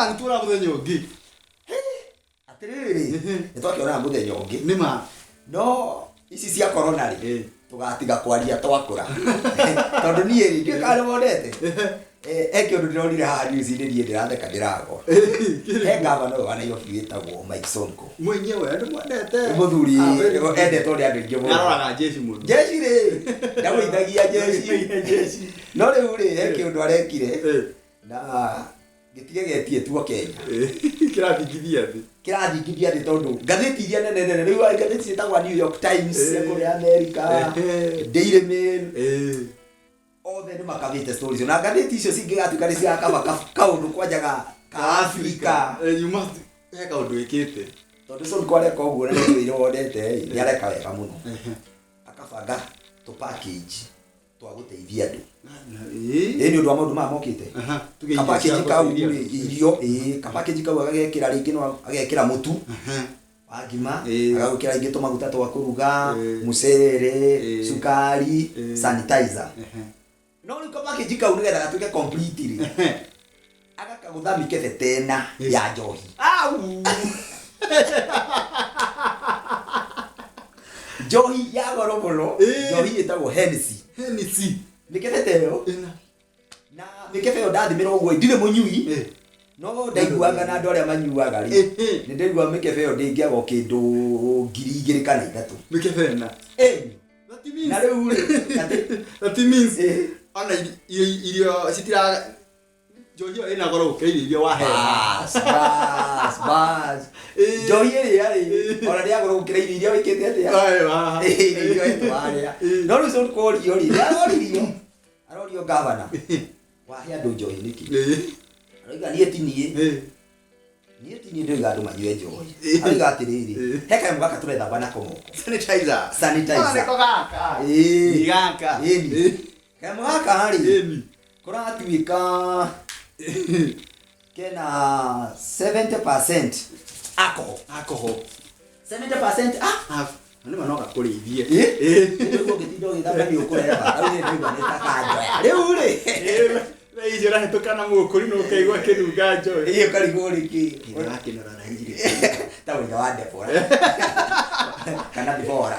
ni tura muthenya ungi. Atiriri. Nitwakiona muthenya ungi. Nima. No, ici cia corona ri. Tugatiga kwaria twakura. Tondu nie ri ndikare wonete. Eke undu ndironire haha news ini nie ndiratheka ndirago. Ngavana wa Nairobi witagwo Mike Sonko. Mwenyewe andu mwendete. Muthuri endetwo ni andu ingi muno. Aroraga jeshi muno. Jeshi ri. Ndamwithagia jeshi. No riu ri eke undu arekire. Na gitige getie tuo Kenya. Kirathingithia thi tondu ngatheti iria nene riu ngatheti cietagwo New York Times ya kuri America, Daily Mail. Othe ni makavite stories na ngatheti icio cingigatuika ni cia kaundu kwajaga ka Africa. You must heka undu wikite Tondu so kware ko guo na ndio wondete ni areka wega muno. Akabanga to package twa guteithia andu. Ni undu wa maundu ma mokite. Package kau irio package kau agekira ringi no agekira mutu. Agima agawikira ingi tumaguta twa kuruga, mucere, sukari, sanitizer. No ni package kau ni getha gatuke completely. Agakagutha mikebe tena ya njohi. Au. Njohi ya goro muno. Njohi itagwo Hennessy. Mikebe teo. Na mikebe yo ndathimira uguo ndire munyui. No ndaiguaga na andu aria manyuaga ri. Ni ndaigua mikebe yo ndingiaga kindu 2,000 kana 3. Mikebe na. That means. Na riu that means. Ana irio citira Jojo ina goro ukeiri irio wa hewa. Bas. Jojo ri ora dia goro ukeiri irio wikete atia. Aiwa. Irio eto aria. No ru so ko ri arorio governor. Wa hia ndo Jojo niki. Ariga nie tinie. Nie tinie ndo gadu manywe Jojo. Ariga atiriri. Heka mwaka turetha bana komoko. Sanitizer. Sanitizer. Ko gaka. Gaka. Kama gaka hari. Kuratuika kena 70% alcohol 70% Ani manoka kurithie ndio gitindo githamba ni ukureba au ni ndio netakanjoya riu ri ijira hetokana mukuri no kaigwa kirunga njoy iyo karigori ki rakinora raijire tawe wande pora kana bora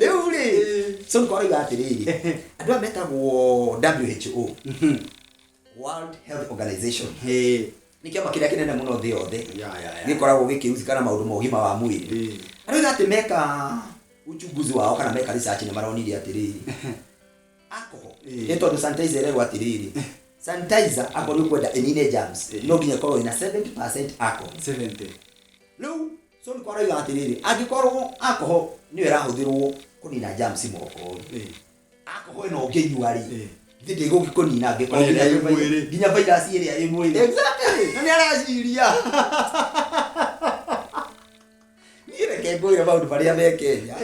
riu ri so koriga atiriri andu ametagwo WHO World Health Organization. Ni kiama kiria kinene muno thi yothe. Gikoragwo gikiuzikana maundu ma ugima wa mwiri. Ariga ati meka uchunguzi wao kana meka research ni maronirie atiriri. Alcohol. Eto sanitizer ero atiriri. Sanitizer akori kwenda enine germs. No ginya korwo ina 70% alcohol. 70. Riu so ni kwara atiriri. Agikorwo alcohol ni irahuthirwo kunina germs moko. Alcohol no nginyuari. Thinde gukoni na ngekora ginya virus iria ĩ mwĩrĩ. Exactly. Nani araciria. Ni reke ngoira maundu maria me Kenya.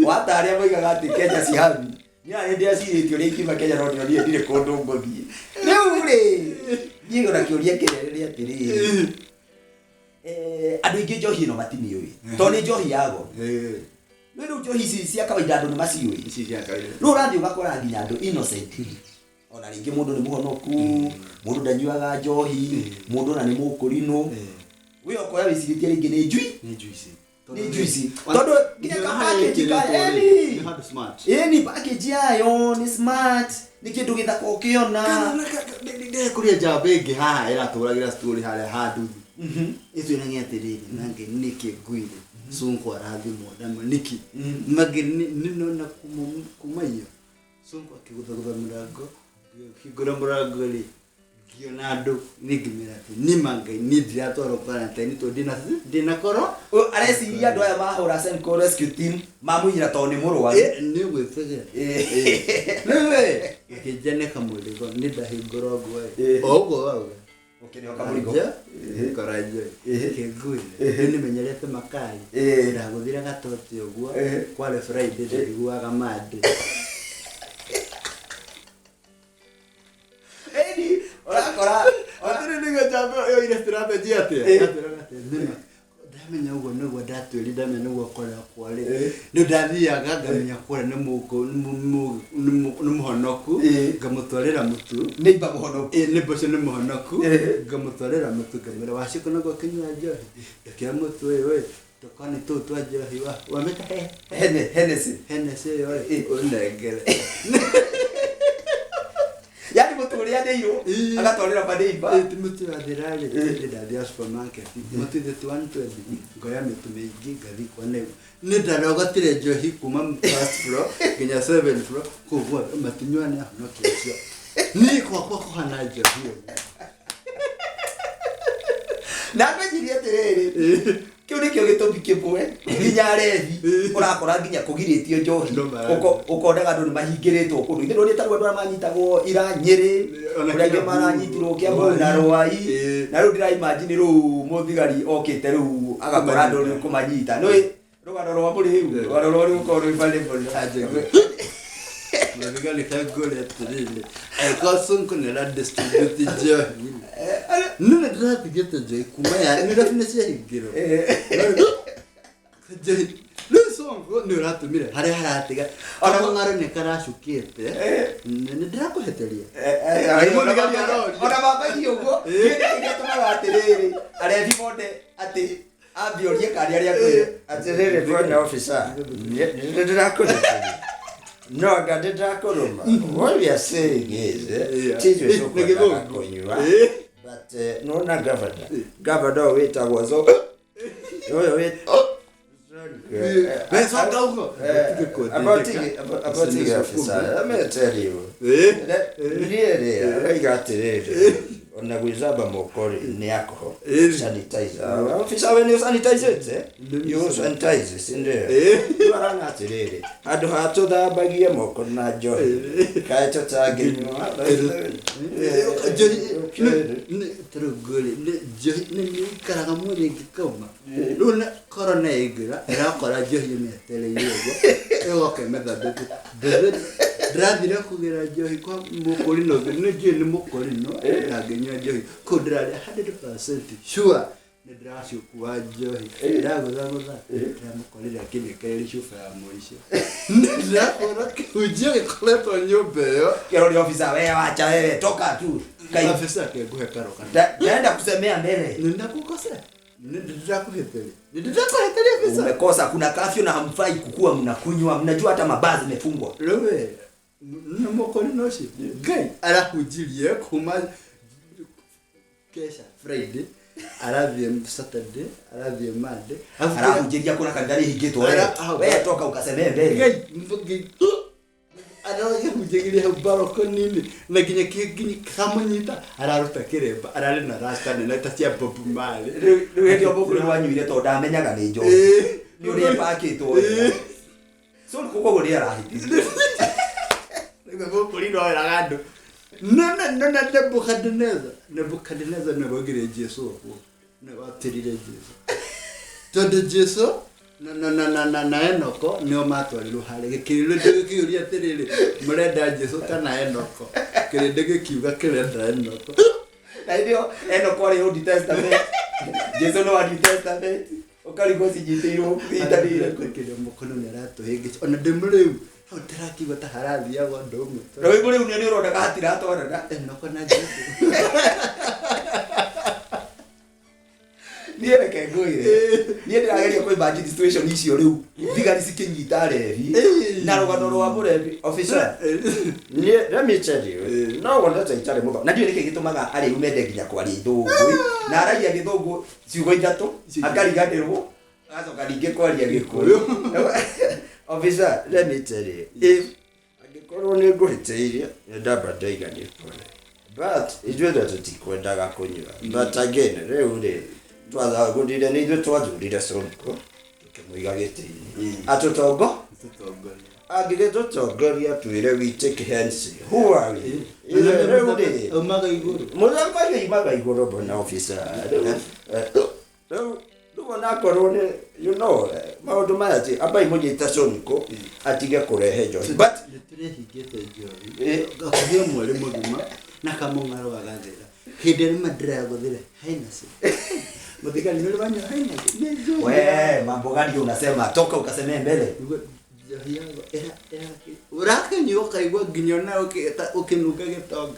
Wataria moigaga ati Kenya si happy. Ni hĩndĩ acirĩtio rĩngĩ ma Kenya no ndire kũndũ ngũthiĩ. Rĩu rĩ niĩ ona kĩũria kĩrĩa atĩrĩrĩ. Andũ aingĩ njohi ĩno matimiũĩ. Tondũ nĩ njohi yago. Ndio njohi ici cia kawaida andu ni maciui ici cia kawaida no urathi ugakora nginya andu innocent ona ringi mundu ni muhonoku mundu ndanyuaga njohi mundu na ni mukurino wi okoya wiciritie ringi ni juice tondu nginya ka package ka ni smart ni package yayo ni smart ni kindu githaka ukiona ndi kuria jambe ingi haha iraturagira story haria handu icio ina ngiatiriri nange niki ngwire Sonko arathimwo ndamaniki mageni na kumaiyo Sonko akigutha murango kigura murango ri giona andu ningimira ati ni mangai ni ndiratwaro quarantine to dina koro areciria andu aya mahura Senko rescue team mamunyira to ni murwaru ni gwithega niwe kijane kamurigo ni ndahingoro gwe ogo wawe ukini okamurigo koraje kegui ni menyerete makali ndaguthira gatoti uguo kwale Friday ndiguaga mande orakora atiri niga jambo yo ile strategy ate ndamenya ugo niguo ndatwiri ndamenya niguo kora kwari ni ndathiaga ngamenya kora ni muko ni muhonoku ngamutwarira mutu ni ba muhonoku ni bocio ni muhonoku ngamutwarira mutu ngamira waciko niguo kinywa njohi ndakira mutu we tokani tu twa njohi wa meta Hennessy yo unengere yani mutu uri adeiro agatwarira madeiba mutu adirali ndathia supermarket mutu the 120 ngoya mitu mingi ngathi kwane ni ndarogotire njohi kuma first floor nginya 7th floor kugwa matunywane no kicio ni kwa hana njohi na mejirie terere kiu nikio gitobi kibwe nginya rethi urakora nginya kugiritio njohi ukodaga andu ni mahingiritwo kundu ithe no nitagwo andu manyitagwo ira Nyeri uria maranyitirwo kia na Rwai na riu ndira imagine riu muthigari okite riu agakora andu ni kumanyita no rugano rwa muri hiu rugano rwa ri ukorwo ibale aje muthigari kagore atirili kosunku nira distribute njohi nuna ndiratigite njohi kuma ya nirafinisia hingiro Songo ni uratumire hari haratiga ona ngaro ni karacukite ni ndirakuheteria ona baba hiugo ni tumaga atiriri arethi monde ati ambiorie kari aria kwire atiriri bwana officer ni ndirakuheteria no gade ndakuruma what we are saying is teacher so konywa but no na governor wetagwo so yo wet about the officer, let me tell you. Really, I got it. On a wizaba mokori ni alcohol sanitizer. Officer, when you sanitize it, you sanitize it in there. You are not really. I do have to the baggy moko na joy. Kaito tagi true good. Joy karagamuri kikoma. Luna corona igra. Era kora joy me tele you. Okay, method. Dradira kugira joy kwa mokori no ni mokori no. Johi kodrali 100% sure nedrashu kwa johi dago mukolera kile kile shufa ya moisha ndakora kujohi kleto nyobeyo kero ni officer wewe acha wewe toka tu kai officer ke guhe karo naenda kusemea mbele ndakukosea ndakuheteli officer umekosa kuna kafyu na hamfai kukua mnakunywa mnajua hata mabazi imefungwa wewe mokoli noshi gai ala kujilie kuma kesha Friday aravie Saturday aravie Monday arakujiria kuna kangari higito wewe toka ukasemee mbele mvugi araje kujiria baroko nini naginya kinyi kamanyita araruta kiremba arari na rasta na tatia Bob Marley riu ndio boku rwanyuire to ndamenyaga ni njohi ni uri pakito so kuko gori arahiti ndio boku lindo aragandu No, Nebuchadnezzar nebogire Jesu nebatirire Jesu. Todo Jesu na Enoko niyo matwariro hare gikiriro ndegikiyuria tiriri murenda Jesu kana Enoko kirinde kiuga kirenda Enoko. Ndio Enoko ari Old Testament Jesu no Old Testament ukarigo sijitiro itarire kukire mukono neratuhingicha ona ndimuriu Utaraki bata harathi ya gondomo. Rowe bure unene ro daga hatira to daga. Noko na Jesu. Niere ke goire. Niere ageria koi budget situation icio riu. Thigari sikinyita revi. Na rugano rwa murevi officer. Let me tell you. No one that itare muba. Na ndiye gitumaga ari umende nginya kwari thungu. Na aragia githungu ciugo ithatu. Akariganirwo. Azoka ringe kwaria gikuyu. Officer, let me tell you, if angĩkorwo nĩ ngũhĩtĩirie ndamba ndaiganie kone but ithuĩ tũtikwendaga kũnyua but again rĩu rĩ twathagũrire nĩ ithuĩ twathurire Sonko tũkĩmũiga gĩtĩ-inĩ angĩgĩtũtongoria twĩre we take hands who are we rĩu rĩ umaga igũrũ mũthamaga imaga igũrũ bona officer rĩu Luona korwo ni you know maundu maya ti abai munyita Sonko atige kurehe njohi but turehingite njohi gakuhia mwari mugima na kamungaro gagathira hĩndĩ ĩrĩa ndĩragwo thire Hennessy mũthigari nĩ ũrĩ Hennessy we mambo gani unasema toka ukaseme mbele urakenyuo kaigua nginya na ukinuka gĩtonga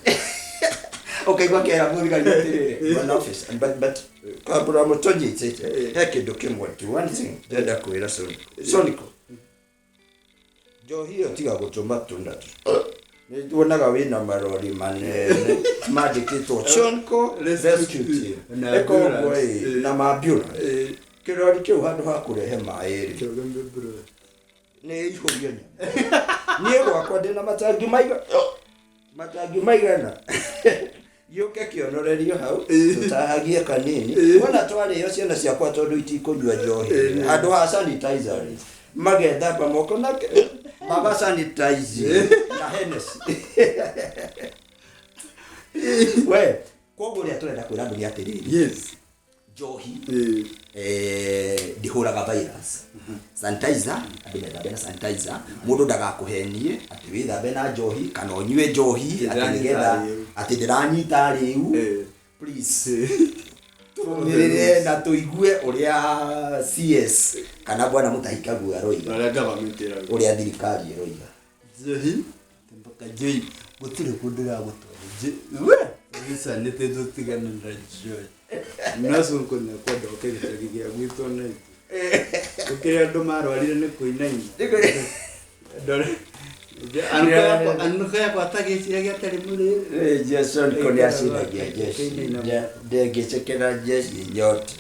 ukaigua kera mũthigari atirĩrĩ one office but kabura mũtonjĩte he kĩndũ kĩmwe tu one thing ndenda kwĩra Soniko njohi ĩyo tiga gũtũma tunda nĩ tuonaga wĩna marori manene mandĩkĩtwo Soniko rescue team eko na mambura kĩrori kĩu handũ ha kũrehe maĩ nĩ ihũrio niĩ gwakwa ndĩna matangi maigana yuke kĩonorerio hau tutahagie kanini wona twarĩo ciana ciakwa tondũ itikũnyua njohi handũ ha sanitizer magethamba moko na baba sanitize na Hennessy we koguo rĩa tũrenda kwĩra andũ nĩ atĩrĩrĩ yes njohi ndihũraga virus sanitizer andũ methambe na sanitizer mũndũ ndagakũhenie atĩ wĩthambe na njohi kana ũnyue njohi atĩ nĩgetha atĩ ndĩranyita rĩu please tũmĩrĩre na tũigue ũrĩa CS kana bwana Mũtahikagu aroiga ũrĩa government ĩroiga ũrĩa thirikari ĩroiga njohi mpaka njohi gũtirĩ kũndũ gũtwara we Lisa nĩ tũtigana na njohi naso nkona kwenda ũkĩgĩtagithia gwitũ na ukĩrĩa andũ marwarire nĩ kũinaina ndore anuka yakwa tagĩciria gĩatarĩ mũrĩ Jason koni acinagia jeshi ndengĩcekera jeshi nyote